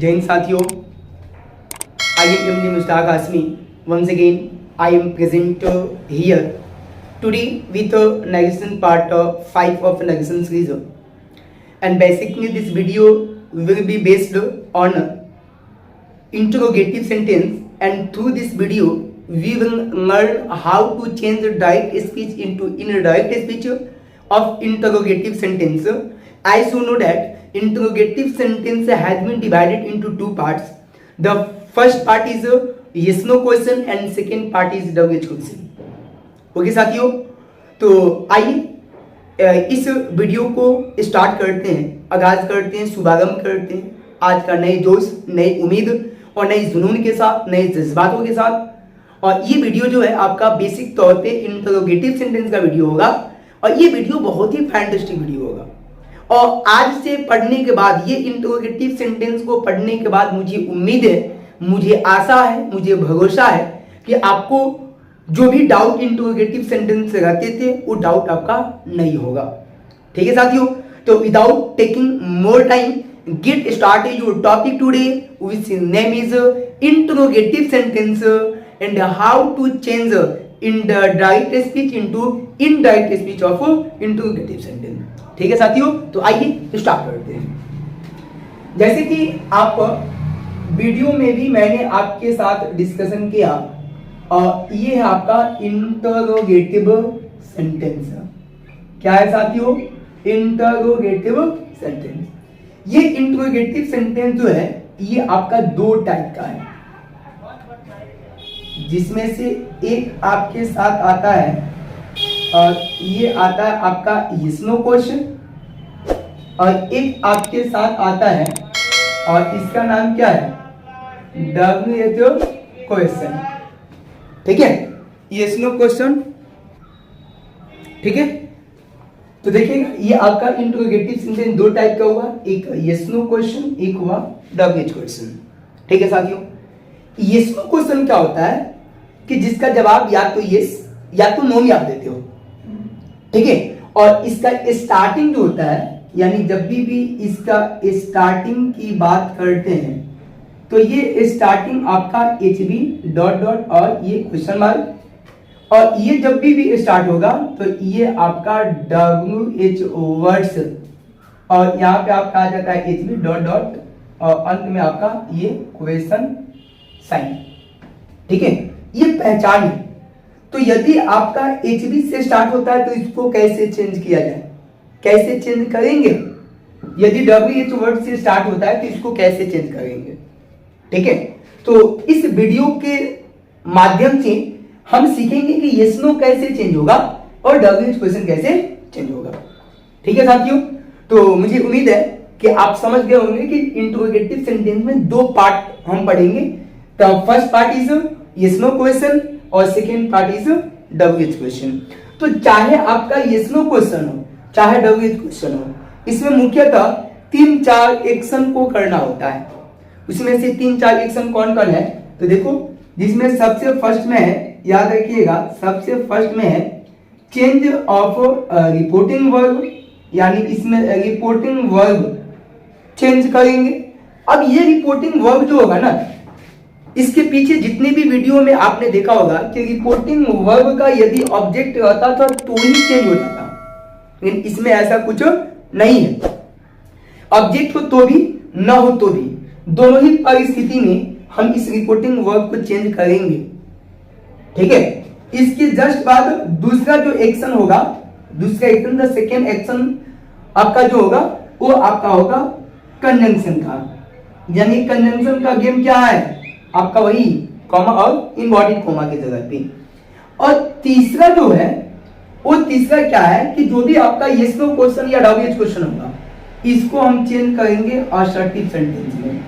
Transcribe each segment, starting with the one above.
जय हिंद साथियों, I am MD Mushtaq Hasmi. Once again, I am present here today with negation part 5 of negation series. And basically this video will be based on interrogative sentence, and through this video we will learn how to change direct speech into indirect speech of interrogative sentence. As you know that interrogative sentence has been divided into two parts. The first part is yes no question and second part is WH question. Okay साथियों, तो आइए इस video को start करते हैं, आगाज करते हैं, शुभारंभ करते हैं आज का नए जोश, नई उम्मीद और नए जुनून के साथ, नए जज्बातों के साथ। और ये वीडियो जो है आपका बेसिक तौर पे इंटरोगेटिव सेंटेंस का वीडियो होगा और ये वीडियो बहुत ही फैंटास्टिक वीडियो होगा। और आज से पढ़ने के बाद, ये इंटरोगेटिव सेंटेंस को पढ़ने के बाद मुझे उम्मीद है, मुझे आशा है, मुझे भरोसा है कि आपको जो भी डाउट इंटरोगेटिव सेंटेंस से रहते थे वो डाउट आपका नहीं होगा। ठीक है साथियों, तो without taking more time get started your topic today which name is interrogative sentence and how to change in the direct speech into indirect speech of interrogative sentence. ठीक है साथियों, तो आइए स्टार्ट करते हैं। जैसे कि आप वीडियो में भी मैंने आपके साथ डिस्कशन किया, और ये है आपका इंटरोगेटिव सेंटेंस। क्या है साथियों? Interrogative sentence. ये इंटरोगेटिव सेंटेंस जो है ये आपका दो टाइप का है, जिसमें से एक आपके साथ आता है और ये आता है आपका yes no क्वेश्चन, और एक आपके साथ आता है और इसका नाम क्या है? WH question. ठीक है, yes no क्वेश्चन। ठीक है, तो देखिए ये आपका इंटरोगेटिव सेंटेंस दो टाइप का हुआ, एक yes no क्वेश्चन, एक हुआ WH क्वेश्चन। ठीक है साथियों, yes no क्वेश्चन क्या होता है कि जिसका जवाब या तो yes या तो नो में आप देते हो। ठीक है, और इसका स्टार्टिंग जो होता है, यानी जब भी इसका स्टार्टिंग की बात करते हैं तो ये स्टार्टिंग आपका HB डॉट डॉट और ये क्वेश्चन मार्क, और ये जब भी स्टार्ट होगा तो ये आपका WH वर्ड्स, और यहाँ पे आपका आ जाता है HB डॉट डॉट और अंत में आपका ये क्वेश्चन साइन। ठीक है, ये पहचान है। तो यदि आपका HB से स्टार्ट होता है तो इसको कैसे चेंज किया जाए, कैसे चेंज करेंगे? यदि WH वर्ड से स्टार्ट होता है तो इसको कैसे चेंज करेंगे? ठीक है, तो इस वीडियो के माध्यम से हम सीखेंगे कि yes no कैसे चेंज होगा और WH क्वेश्चन कैसे चेंज होगा। ठीक है साथियों, तो मुझे उम्मीद है कि आप समझ गए होंगे कि इंटरोगेटिव सेंटेंस में दो पार्ट हम पढ़ेंगे। तो first part is yes no question और second part is WH question. तो चाहे आपका yes no क्वेश्चन हो चाहे WH क्वेश्चन हो, इसमें मुख्यतः 3-4 एक्शन को करना होता है। उसमें से 3-4 एक्शन कौन कौन है? तो देखो, जिसमें सबसे फर्स्ट में है, याद रखिएगा, सबसे फर्स्ट में है चेंज ऑफ रिपोर्टिंग वर्ब, यानी इसमें रिपोर्टिंग वर्ब चेंज करेंगे। अब ये रिपोर्टिंग वर्ब जो होगा ना, इसके पीछे जितने भी वीडियो में आपने देखा होगा कि रिपोर्टिंग वर्ब का यदि ऑब्जेक्ट रहता था तो ही चेंज हो जाता, लेकिन इसमें ऐसा कुछ नहीं है। ऑब्जेक्ट हो तो भी, ना हो तो भी, दोनों ही परिस्थिति में हम इस रिपोर्टिंग वर्ब को चेंज करेंगे। ठीक है, इसके जस्ट बाद दूसरा जो एक्शन होगा, दूसरा एक्शन, द सेकेंड एक्शन आपका जो होगा वो आपका होगा कंजंक्शन का, यानी कंजंक्शन का गेम क्या है आपका? वही कॉमा और इनवर्टेड कॉमा की जगह पे। और तीसरा जो है वो तीसरा क्या है कि जो भी आपका yes no क्वेश्चन या WH क्वेश्चन होगा इसको हम चेंज करेंगे असर्टिव सेंटेंस में।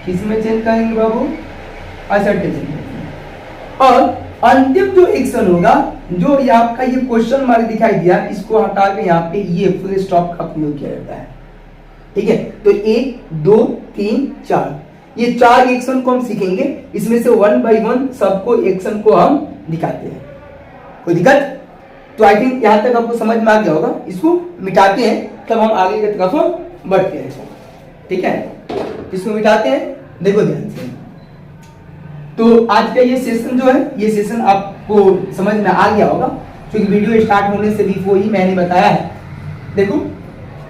किसमें चेंज करेंगे बाबू? Assertive sentence. और अंतिम जो एक्शन होगा, जो ये आपका ये क्वेश्चन मार्क दिखाई दिया, इसको हटा के यहाँ पे ये फुल स्टॉप का प्रयोग किया जाता है। ठीक है, तो 1 2 3 4 ये 4 एक्शन को हम सीखेंगे। इसमें से 1 बाय 1 सबको एक्शन को हम दिखाते हैं। कोई दिक्कत? तो आई थिंक यहां तक आपको समझ में आ गया होगा। इसको मिटाते हैं तब हम आगे की तरफ बढ़ते हैं। ठीक है, इसको मिटाते हैं, देखो ध्यान से। तो आज का ये सेशन जो है, ये सेशन आपको समझ में आ गया होगा, क्योंकि वीडियो स्टार्ट होने से बिफोर ही मैंने बताया है। देखो,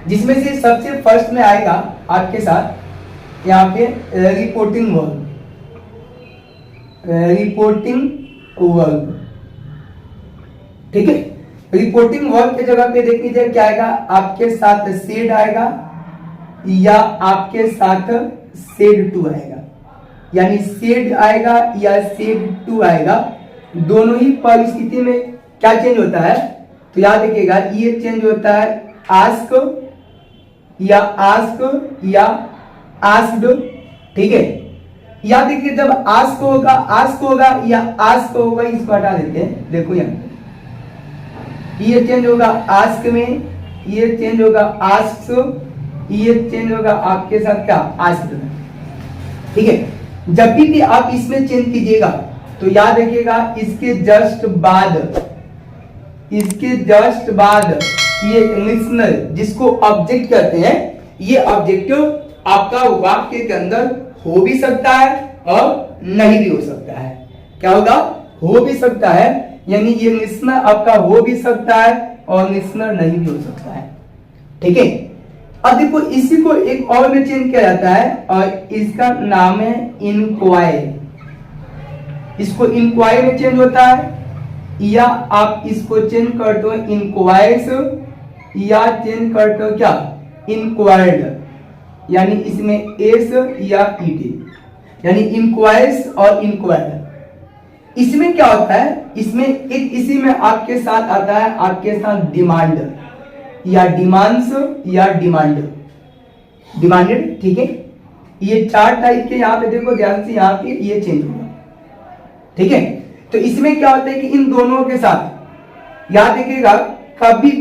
जिसमें से सबसे फर्स्ट में आएगा आपके साथ यहाँ पे रिपोर्टिंग वर्ब, रिपोर्टिंग वर्ब, ठीक है। रिपोर्टिंग वर्ब के जगह पे देख लीजिए क्या आएगा, आपके साथ सेड आएगा या आपके साथ सेड टू आएगा, यानी सेड आएगा या सेड टू आएगा। दोनों ही परिस्थिति में क्या चेंज होता है, तो याद रखिएगा, ये चेंज होता है आस्क या आस्क या आस्क्ड, ठीक है। याद रखिए, जब आस्क होगा, आस्क होगा या आस्क होगा, इसको हटा देते हैं। देखो यहाँ ये चेंज होगा आस्क में, ये चेंज होगा आस्क, ये चेंज होगा आपके साथ क्या, आस्क्ड में, ठीक है। जब भी आप इसमें चेंज कीजिएगा तो याद रखिएगा, इसके जस्ट बाद ये लिसनर जिसको ऑब्जेक्ट कहते हैं, ये ऑब्जेक्ट आपका वाक्य के अंदर हो भी सकता है और नहीं भी हो सकता है। क्या होगा, हो भी सकता है, यानी ये लिसनर आपका हो भी सकता है और लिसनर नहीं भी हो सकता है, ठीक है। अब देखो, इसी को एक और में चेंज किया जाता है और इसका नाम है इंक्वायर। इसको इंक्वायर में चेंज होता है, या आप इसको चेंज कर दो इंक्वायर्स, या चेंज कर दो क्या, इंक्वायर्ड, यानी इसमें एस या ईडी, यानी इंक्वायर्स और इंक्वायर्ड। इसमें क्या होता है, इसमें एक इसी में आपके साथ आता है, आपके साथ डिमांड या डिमांड्स या डिमांडेड, ठीक है। ये 4 टाइप के यहाँ पे देखो ध्यान से, यहाँ पे ये चेंज होगा, ठीक है। तो इसमें क्या होता है कि इन दोनों के साथ याद रखिएगा, कभी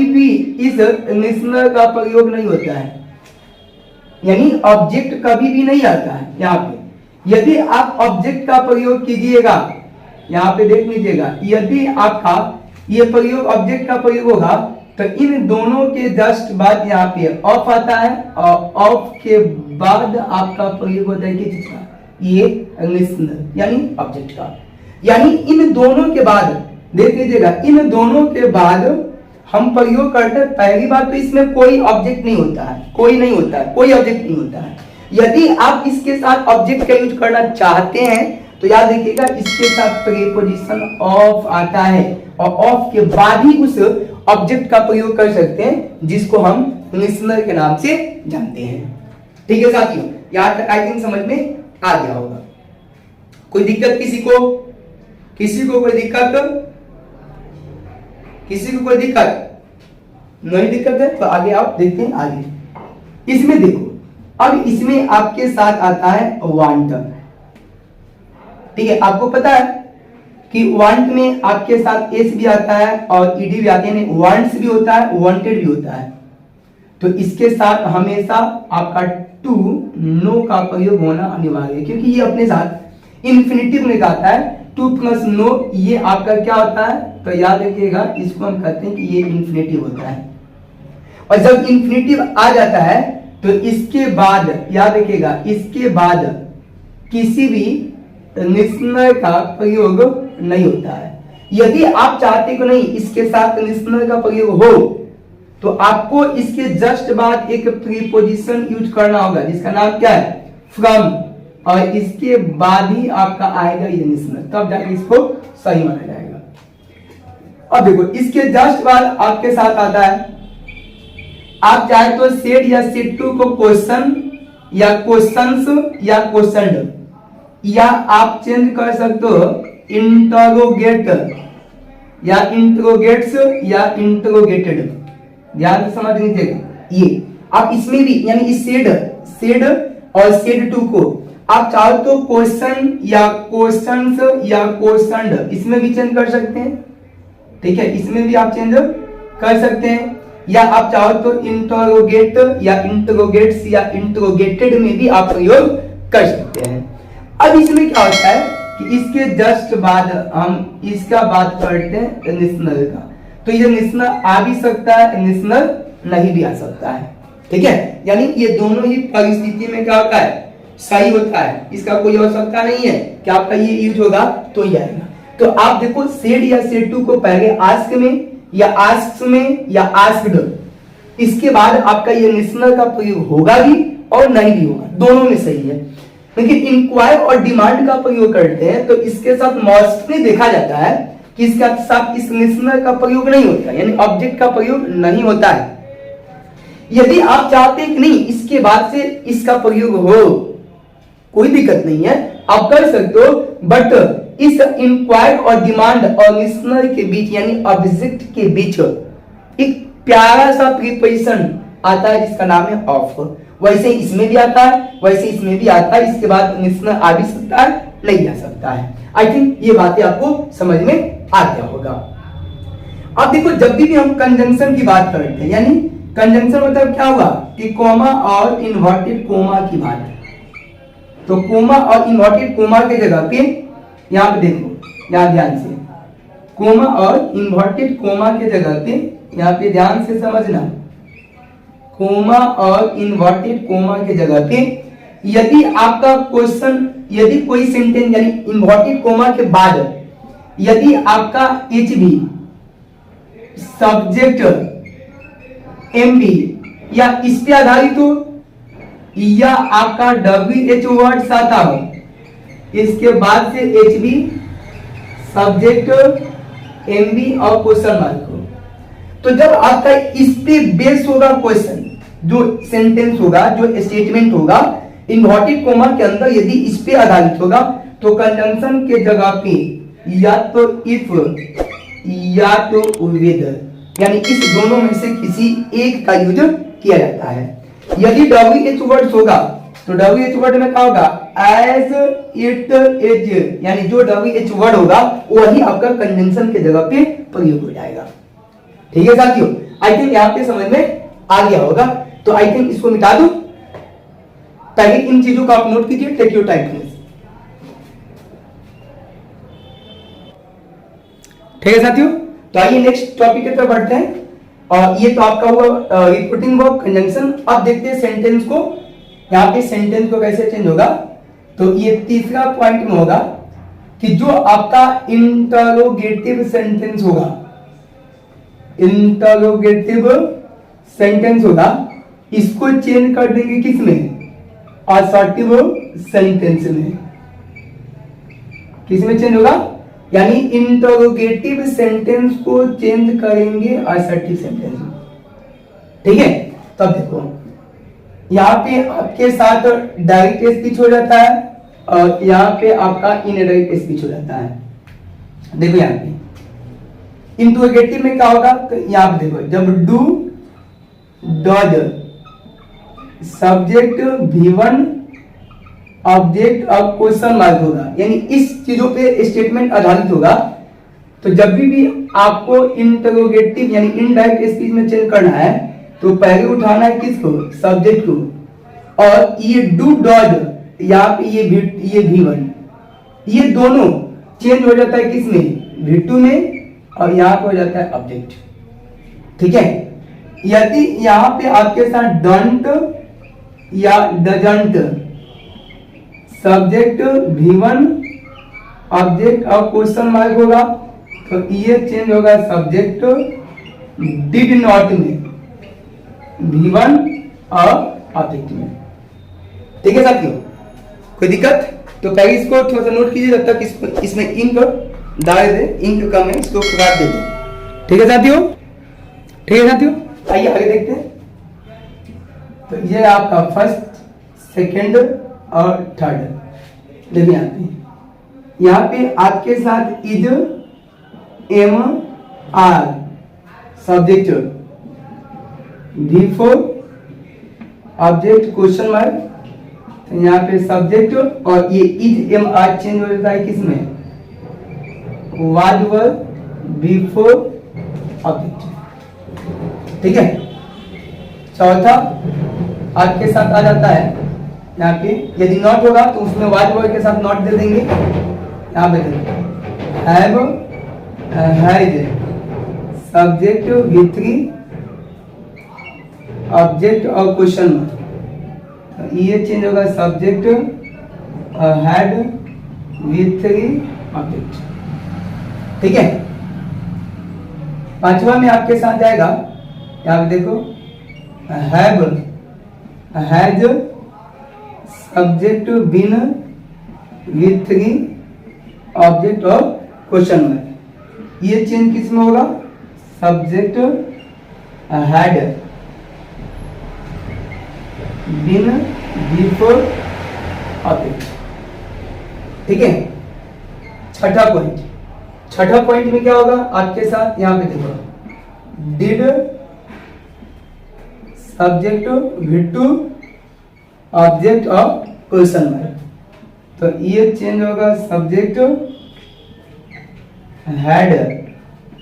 भी इस लिसनर का प्रयोग नहीं होता है, यानी ऑब्जेक्ट कभी भी नहीं आता है यहाँ पे। यदि आप ऑब्जेक्ट का प्रयोग कीजिएगा, यहाँ पे देख लीजिएगा, यदि आपका ये प्रयोग ऑब्जेक्ट का प्रयोग होगा तो इन दोनों के जस्ट बाद यहाँ पे ऑफ आता है, और ऑफ के बाद आपका प्रयोग होता है किसका, ये लिसनर यानी ऑब्जेक्ट का। यानी इन दोनों के बाद देख लीजिएगा, इन दोनों के बाद हम प्रयोग करते हैं। पहली बात तो इसमें कोई ऑब्जेक्ट नहीं होता है, कोई नहीं होता है, कोई ऑब्जेक्ट नहीं होता है। यदि आप इसके साथ ऑब्जेक्ट का यूज करना चाहते हैं तो याद रखिएगा, इसके साथ प्रीपोजिशन ऑफ आता है और ऑफ के बाद ही उस ऑब्जेक्ट का प्रयोग कर सकते हैं जिसको हम लिसनर के नाम से जानते हैं, ठीक है साथियों। यहाँ तक आई थिंक समझ में आ गया होगा। कोई दिक्कत किसी को कोई दिक्कत, किसी को कोई दिक्कत नहीं, दिक्कत है तो आगे आप देखते हैं। आगे इसमें देखो, अब इसमें आपके साथ आता है वांट, ठीक है। आपको पता है कि वांट में आपके साथ एस भी आता है और ईडी भी आते हैं, वांट्स भी होता है, वांटेड भी होता है। तो इसके साथ हमेशा आपका टू नो का प्रयोग होना अनिवार्य है, क्योंकि ये अपने साथ इन्फिनिटिव में आता है। टू प्लस नो ये आपका क्या होता है, तो याद रखिएगा, इसको हम कहते हैं कि ये इन्फिनिटिव होता है। और जब इन्फिनिटिव आ जाता है तो इसके बाद याद रखिएगा, इसके बाद किसी भी लिसनर का प्रयोग नहीं होता है। यदि आप चाहते कि नहीं इसके साथ लिसनर का प्रयोग हो तो आपको इसके जस्ट बाद एक प्रीपोजिशन यूज करना होगा जिसका नाम क्या है, फ्रॉम, और इसके बाद ही आपका आएगा ये लिसनर, तब जाके इसको सही माना जाएगा। अब देखो, इसके जस्ट बाद आपके साथ आता है, आप चाहे तो सेड या सेड टू को क्वेश्चन या क्वेश्चंस या क्वेश्चनड, या आप चेंज कर सकते हो इंटरोगेट या इंटरोगेट्स या इंटरोगेटेड। ध्यान से समझ लीजिएगा, ये आप इसमें भी यानी इस सेड और सेड टू को आप चाहो तो क्वेश्चन या क्वेश्चंस या क्वेश्चनड इसमें भी चेंज कर सकते हैं, ठीक है। इसमें भी आप चेंज कर सकते हैं, या आप चाहो तो इंटरोगेट या इंटरोगेट्स या इंटरोगेटेड में भी आप प्रयोग कर सकते हैं। अब इसमें क्या होता है कि इसके जस्ट बाद हम इसका बात करते हैं लिसनर का, तो ये लिसनर आ भी सकता है, लिसनर नहीं भी आ सकता है, ठीक है, यानी ये दोनों ही परिस्थिति में क्या होता है, सही होता है, इसका कोई आवश्यकता नहीं है कि आपका ये यूज होगा तो ही आएगा। तो आप देखो सेड या सेड टू को पहले आस्क में या आस्क में या आस्क्ड, इसके बाद आपका ये लिसनर का प्रयोग होगा भी और नहीं भी होगा, दोनों में सही है। लेकिन इंक्वायर और डिमांड का प्रयोग करते हैं तो इसके साथ मोस्टली देखा जाता है कि इसके साथ इस लिसनर का प्रयोग नहीं होता, यानी ऑब्जेक्ट का प्रयोग नहीं होता है। यदि आप चाहते हैं कि नहीं इसके बाद से इसका प्रयोग हो, कोई दिक्कत नहीं है, आप कर सकते हो, बट इस इंक्वायर और डिमांड और लिसनर के बीच यानी ऑब्जेक्ट के बीच एक प्यारा सा प्रीपोजिशन आता है जिसका नाम है ऑफ। वैसे इसमें भी आता है, वैसे इसमें भी आता है, इसके बाद लिसनर आ भी सकता है, नहीं आ सकता है। आई थिंक ये बातें आपको समझ में आ गया होगा। अब देखो जब भी हम कंजंक्शन की बात करते हैं, यानी कंजंक्शन मतलब क्या हुआ कि कोमा और इन्वर्टेड कोमा की बात, तो कोमा और इन्वर्टेड कोमा के जगह पे यहाँ पे देखो, यहाँ ध्यान से, कोमा और इन्वर्टेड कोमा के जगह पे यहाँ पे ध्यान से समझना, कोमा और इन्वर्टेड कोमा के जगह पे यदि आपका क्वेश्चन, यदि कोई सेंटेंस यानी इन्वर्टेड कोमा के बाद यदि आपका H V subject M V या इस पे आधारित हो या आपका WH वर्ड आता हो, इसके बाद से H V subject M V और क्वेश्चन मार्क हो, तो जब आपका इस पे बेस होगा क्वेश्चन, जो सेंटेंस होगा, जो स्टेटमेंट होगा इन्वर्टेड कोमा के अंदर यदि इस पे आधारित होगा तो कंजंक्शन के जगह पे या तो इफ या तो विद, यानी इस दोनों में से किसी एक का यूज किया जाता है। यदि WH वर्ड होगा तो WH वर्ड में क्या होगा, एज इट इज, यानी जो WH वर्ड होगा वही आपका कंजंक्शन के जगह पे प्रयोग हो जाएगा। ठीक है साथियों, आई थिंक यहाँ पे समझ में आ गया होगा। तो आई थिंक इसको मिटा दो, पहले इन चीजों को आप नोट कीजिए, टेक योर टाइम प्लीज। ठीक है साथियों, तो आइए नेक्स्ट टॉपिक की तरफ बढ़ते हैं। और ये तो आपका हुआ रिपोर्टिंग वर्ब कंजंक्शन। अब देखते हैं सेंटेंस को, यहाँ पे सेंटेंस को कैसे चेंज होगा। तो ये तीसरा पॉइंट में होगा कि जो आपका इंटरोगेटिव सेंटेंस होगा, इंटरोगेटिव सेंटेंस होगा, इसको चेंज कर देंगे किस में, असर्टिव सेंटेंस में। किस में चेंज होगा, यानी इंटरोगेटिव सेंटेंस को चेंज करेंगे असर्टिव सेंटेंस में। ठीक है, तब देखो यहाँ पे आपके साथ डायरेक्ट स्पीच हो जाता है और यहाँ पे आपका इनडायरेक्ट स्पीच हो जाता है। देखो यहाँ पे इंटरोगेटिव में क्या होगा, तो यहाँ पे देखो जब do does subject V1 object और क्वेश्चन मार्क होगा, यानी इस चीजों पे स्टेटमेंट आधारित होगा। तो जब भी आपको इंटरोगेटिव यानी इनडायरेक्ट स्पीच में चेंज करना है तो पहले उठाना है किसको, सब्जेक्ट को। और ये डू डज यहाँ पे ये V1, ये दोनों चेंज हो जाता है किसमें, V2 में, और यहाँ पे हो जाता है ऑब्जेक्ट। ठीक है, यदि यहाँ पे आपके साथ डोंट या डजंट सब्जेक्ट V1 ऑब्जेक्ट और क्वेश्चन मार्क होगा तो ये चेंज होगा सब्जेक्ट डिड नॉट में, V1 और ऑब्जेक्ट में। ठीक है साथियों, कोई दिक्कत? तो पहले इसको थोड़ा सा नोट कीजिए, जब तक इसमें इंक डाल दे, इंक कम है इसको काट दे दो। ठीक है साथियों, ठीक है साथियों, आइए आगे देखते हैं। तो ये आपका फर्स्ट, सेकंड और थर्ड। देखिए यहाँ पे आपके साथ is am are subject V4 object question mark, तो यहाँ पे सब्जेक्ट और ये इज एम आर चेंज हो जाता है किसमें, वाज वर V4 ऑब्जेक्ट। ठीक है, चौथा आपके साथ आ जाता है यहाँ पे, यदि नॉट होगा तो उसमें वाज वर्ड के साथ नॉट दे देंगे। यहाँ पे have has subject V3 object और क्वेश्चन मार्क, तो ये चेंज होगा सब्जेक्ट हैड विथ 3 ऑब्जेक्ट। ठीक है, पांचवा में आपके साथ जाएगा, यहाँ पे देखो have has subject been with 3 object और क्वेश्चन मार्क। ये चेंज किस में होगा, subject had been before object. ठीक है, छठा पॉइंट में क्या होगा आपके साथ, यहां पे देखो डिड सब्जेक्ट विथ 2 ऑब्जेक्ट और क्वेश्चन मार्क, तो ये चेंज होगा सब्जेक्ट हैड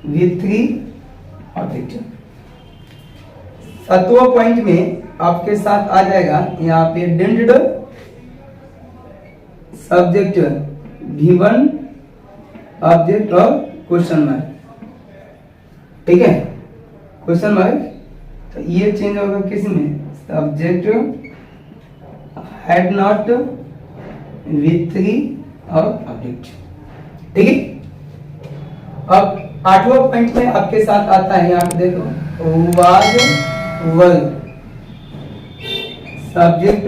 विथ 3 ऑब्जेक्ट। सातवां पॉइंट में आपके साथ आ जाएगा, यहाँ पे डिडंट सब्जेक्ट V1 ऑब्जेक्ट और क्वेश्चन मार्क। ठीक है, क्वेश्चन मार्क, तो ये चेंज होगा किस में, सब्जेक्ट हैड नॉट विथ 3 और ऑब्जेक्ट। ठीक है, अब आठवां पॉइंट में आपके साथ आता है, यहाँ पे देखो was were subject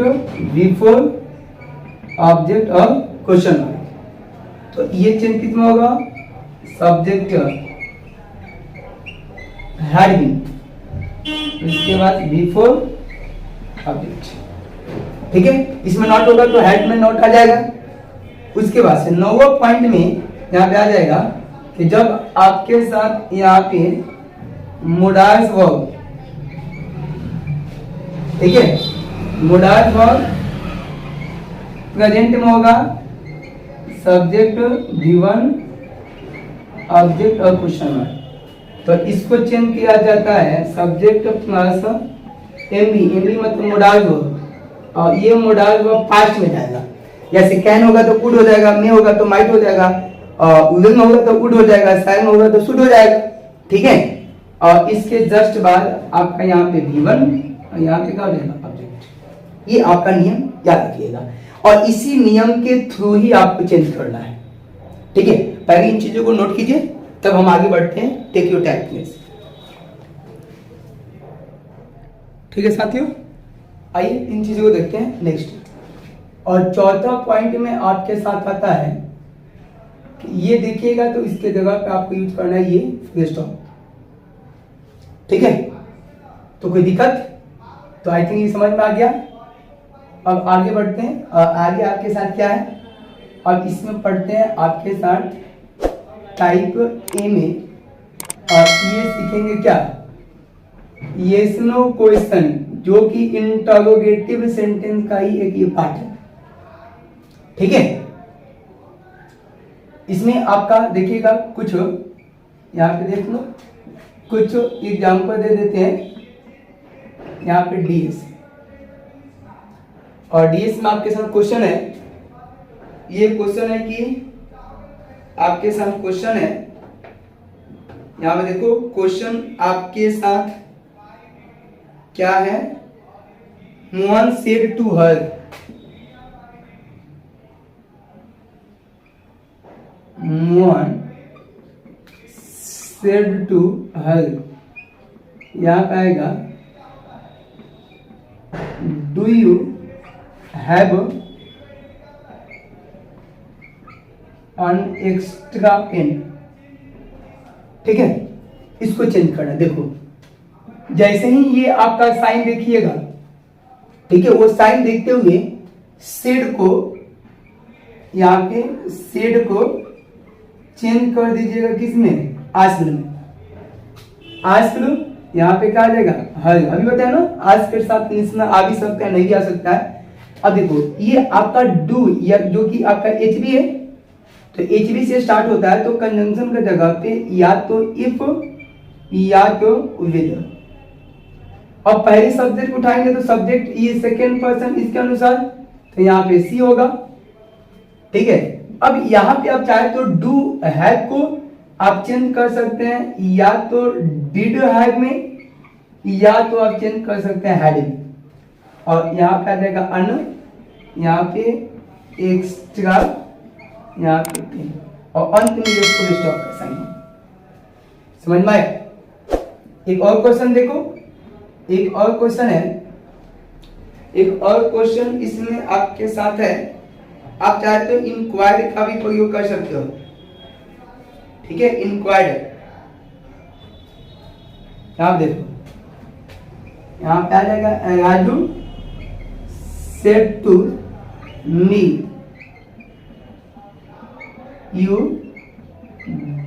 before object और क्वेश्चन मार्क, तो ये चेंज कितना होगा, सब्जेक्ट हैड बीन, इसके बाद बिफोर ऑब्जेक्ट। ठीक है, इसमें नॉट होगा तो हैड में नॉट आ जाएगा। उसके बाद से नौवां पॉइंट में यहाँ पे आ जाएगा कि जब आपके साथ यहाँ पे मोडाइज वर्ब, ठीक है, मोडाइज वर्ब प्रेजेंट में होगा, सब्जेक्ट V1 ऑब्जेक्ट और क्वेश्चन मार्क, तो इसको चेंज किया जाता है सब्जेक्ट प्लस एमबी मतलब मोडाइज वर्ब, और ये मोडाइज वर्ब पास्ट में जाएगा। जैसे कैन होगा तो कुड हो जाएगा, मे होगा तो माइट हो जाएगा, विल होगा तो वुड हो जाएगा, शैल होगा तो शुड हो जाएगा। ठीक है, और इसके जस्ट बाद आपका यहाँ पे V1 और यहाँ पे क्या हो जाएगा, ऑब्जेक्ट। ये आपका नियम याद रखिएगा, और इसी नियम के थ्रू ही आपको चेंज करना है। ठीक है, पहले इन चीजों को नोट कीजिए, तब हम आगे बढ़ते हैं। Take your time please. ठीक है साथियों, आइए इन चीजों को देखते हैं नेक्स्ट। और चौथा पॉइंट में आपके साथ आता है कि ये देखिएगा, तो इसके जगह पे आपको यूज करना है ये फुल स्टॉप। ठीक है, तो कोई दिक्कत, तो आई थिंक ये समझ में आ गया। अब आगे बढ़ते हैं, आगे आपके साथ क्या है, अब इसमें पढ़ते हैं आपके साथ टाइप ए में, और ये सीखेंगे क्या, यस नो क्वेश्चन, जो कि इंटरोगेटिव सेंटेंस का ही एक ये पार्ट है। ठीक है, इसमें आपका देखिएगा कुछ, यहाँ पे देख लो, कुछ एग्जाम्पल दे देते हैं। यहाँ पे डीएस, और डीएस में आपके साथ क्वेश्चन है, ये क्वेश्चन है कि आपके साथ क्वेश्चन है, यहाँ पे देखो क्वेश्चन आपके साथ क्या है, Mohan said to her, Mohan said to her, यहाँ पे आएगा do you have an extra pen. ठीक है, इसको चेंज करना। देखो जैसे ही ये आपका साइन देखिएगा, ठीक है, वो साइन देखते हुए सेड को, यहाँ पे सेड को चेंज कर दीजिएगा किसमें, आस्क्ड में। आस्क्ड यहाँ पे क्या आ जाएगा, हर। अभी बताया ना, आस्क के साथ इसमें आ भी सकता है, नहीं भी आ सकता है। अब देखो ये आपका डू, या जो कि आपका एचबी है, तो एचबी से स्टार्ट होता है, तो कंजंक्शन का जगह पे या तो इफ या तो विद। और पहले सब्जेक्ट उठाएंगे तो सब्जेक्ट ये सेकेंड पर्सन इसके अनुसार, तो यहाँ पे सी होगा। ठीक है, अब यहाँ पे आप चाहे तो डू हैव को आप चेंज कर सकते हैं, या तो डिड हैव में, या तो आप चेंज कर सकते हैं हैड भी, और यहाँ पे आ जाएगा अन, यहाँ पे एक्स्ट्रा, यहाँ पे थे, और अंत में ये फुल स्टॉप का साइन। समझ में आए? एक और क्वेश्चन देखो, एक और क्वेश्चन है, एक और क्वेश्चन इसमें आपके साथ है। आप चाहे तो इंक्वायर्ड का भी प्रयोग कर सकते हो, ठीक है। इंक्वायर्ड आप देखो, यहाँ पे आ जाएगा Raju said to me you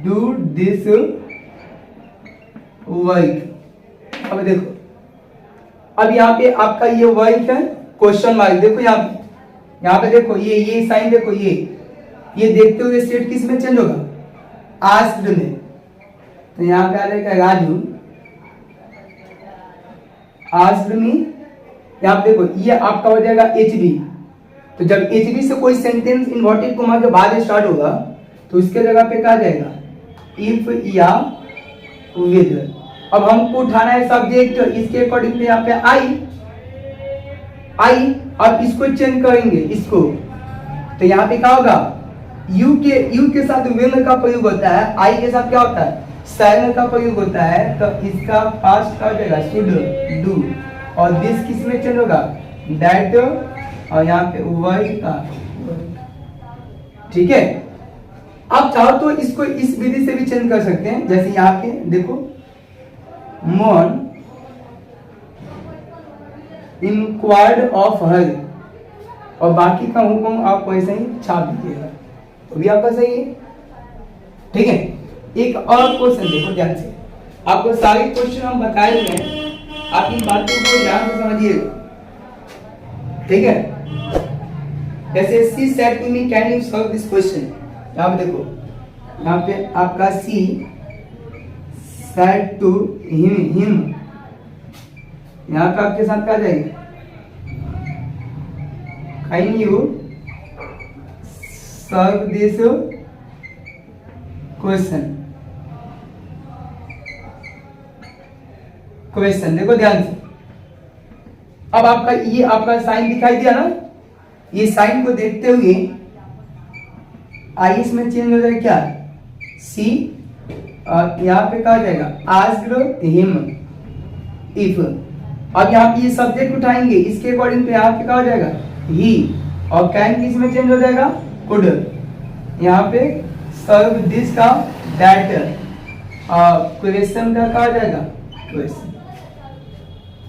do this work. अब देखो, अब यहाँ पे आपका ये वर्क है क्वेश्चन मार्क। देखो यहाँ पे देखो ये साइन देखो, ये देखते हुए स्टेट किस में चेंज होगा? आस्क्ड में। तो यहाँ पे आ जाएगा राजू आस्क्ड मी। यहाँ पे देखो ये आपका हो जाएगा HB। तो जब HB से कोई सेंटेंस इन्वर्टेड कोमा के बाद स्टार्ट होगा तो उसके जगह पे क्या जाएगा? इफ या विद। अब हमको उठाना है सब्जेक्ट, इसके अकॉर्डिंग पे यहाँ पे आई। अब इसको चेंज करेंगे इसको, तो यहाँ पे क्या होगा? यू के साथ विल का प्रयोग होता है, आई के साथ क्या होता है? शैल का प्रयोग होता है। तो इसका पास्ट का हो जाएगा शुड डू, और दिस किस में चेंज होगा? दैट, और यहाँ पे वर्क का। ठीक है। आप चाहो तो इसको इस विधि से भी चेंज कर सकते हैं, जैसे यहाँ पे देखो मोहन इंक्वायर्ड ऑफ हर, और बाकी का हुक्म आप वैसे ही छाप दीजिएगा, तो भी आपका सही है। ठीक है। एक और क्वेश्चन देखो ध्यान से, आपको सारे क्वेश्चन हम बताए हुए हैं, आप इन बातों को ध्यान से समझिएगा। ठीक है। जैसे she said to me can you solve this question. यहाँ पे देखो, यहाँ पे आपका सी सेड टू हिम, यहाँ का आपके साथ क्या जाएगा? Can you solve this question. देखो ध्यान से, अब आपका ये आपका साइन दिखाई दिया ना, ये साइन को देखते हुए आई इसमें चेंज हो जाएगा क्या? सी, और यहाँ पे क्या हो जाएगा? Asked him if. अब यहाँ पे ये सब्जेक्ट उठाएंगे, इसके अकॉर्डिंग तो यहाँ पे क्या हो जाएगा? ही, और कैन किस में चेंज हो जाएगा? कुड। यहाँ पे सर्व दिस का दैट, क्वेश्चन का क्या हो जाएगा? क्वेश्चन।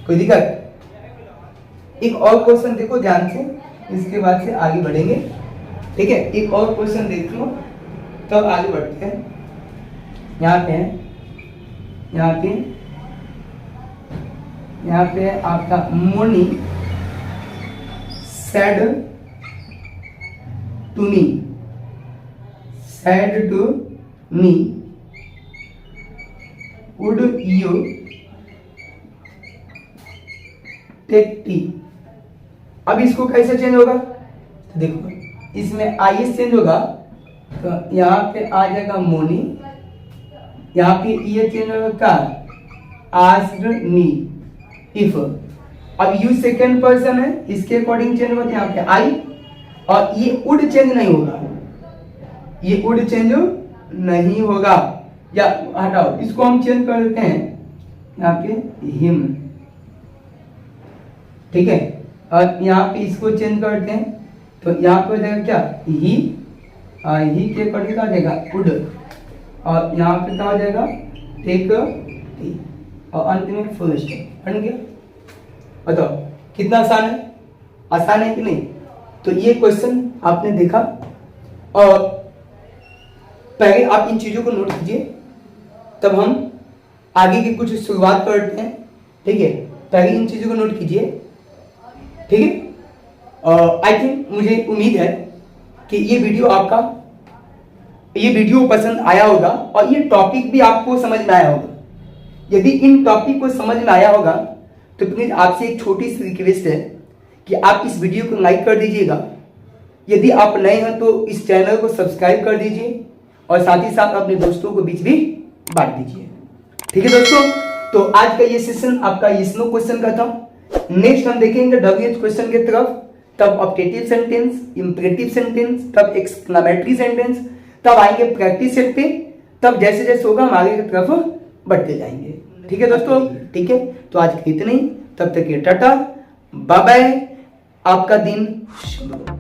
कोई दिक्कत? एक और क्वेश्चन देखो ध्यान से, इसके बाद से आगे बढ़ेंगे। ठीक है। एक और क्वेश्चन देख लो तब आगे बढ़ते हैं। यहाँ पे है, यहाँ पे आपका Moni said to me would you take tea. अब इसको कैसे चेंज होगा? तो देखो इसमें आई चेंज होगा, तो यहाँ पे आ जाएगा मोनी, यहाँ पे ये चेंज होगा क्या? Asked me if. अब यू सेकेंड पर्सन है, इसके अकॉर्डिंग चेंज होगा यहाँ पे आई, और ये वुड चेंज नहीं होगा, ये वुड चेंज नहीं होगा, या हटाओ इसको हम चेंज कर देते हैं यहाँ पे हिम। ठीक है। और यहाँ पे इसको चेंज करते हैं, तो यहाँ पे हो जाएगा क्या? ही के अकॉर्डिंग क्या हो जाएगा? वुड, और यहाँ पे क्या हो जाएगा? टेक टी, और अंत में फुल स्टॉप। बन गया। बताओ कितना आसान है? आसान है कि नहीं? तो ये क्वेश्चन आपने देखा, और पहले आप इन चीजों को नोट कीजिए, तब हम आगे की कुछ शुरुआत करते हैं। ठीक है। पहले इन चीजों को नोट कीजिए। ठीक है। आई थिंक, मुझे उम्मीद है कि ये वीडियो पसंद आया होगा, और ये टॉपिक भी आपको समझ में आया होगा। यदि इन टॉपिक को समझ में आया होगा तो प्लीज आपसे एक छोटी सी रिक्वेस्ट है कि आप इस वीडियो को लाइक कर दीजिएगा। यदि आप नए हैं तो इस चैनल को सब्सक्राइब कर दीजिए, और साथ ही साथ अपने दोस्तों को बीच भी बांट दीजिए। ठीक है दोस्तों, तो आज का ये सेशन आपका यस नो क्वेश्चन का था। नेक्स्ट हम देखेंगे WH क्वेश्चन की तरफ, तब ऑब्जेक्टिव सेंटेंस, इंपरेटिव सेंटेंस, तब एक्सक्लेमेटरी सेंटेंस, तब आएंगे प्रैक्टिस सेट पे, तब जैसे जैसे होगा हम आगे की तरफ बढ़ते जाएंगे। ठीक है दोस्तों, ठीक है, तो आज इतने ही, तब तक ये टाटा बाय बाय, आपका दिन शुभ हो।